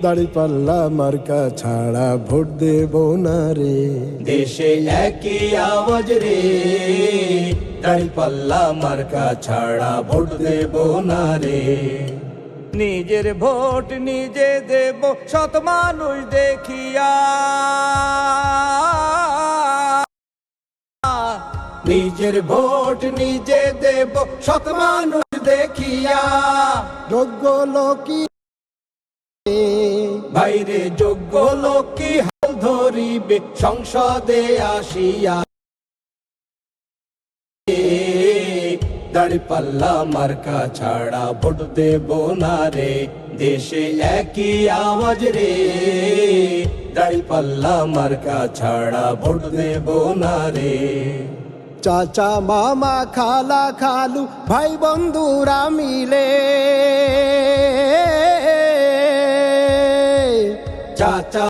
দাঁড়িপাল্লা মার্কা ছাড়া ভোট দেব না রে। দেশে একই আওয়াজ রে, দাঁড়িপাল্লা মার্কা ছাড়া ভোট দেব না রে। নিজের ভোট নিজে দেব শত মানুষ দেখিয়া, নিজের ভোট নিজে দেব শত মানুষ দেখিয়া। যোগ্য লোকই বাইরে যোগ্য লোকই হাল ধরিবে সংসদে আসিয়া। দাঁড়িপাল্লা মার্কা ছাড়া ভোট দেব না রে। দেশে একই আওয়াজ রে, দাঁড়িপাল্লা মার্কা ছাড়া ভোট দেব না রে। চাচা মামা খালা খালু ভাই বন্ধুরা মিলে, চাচা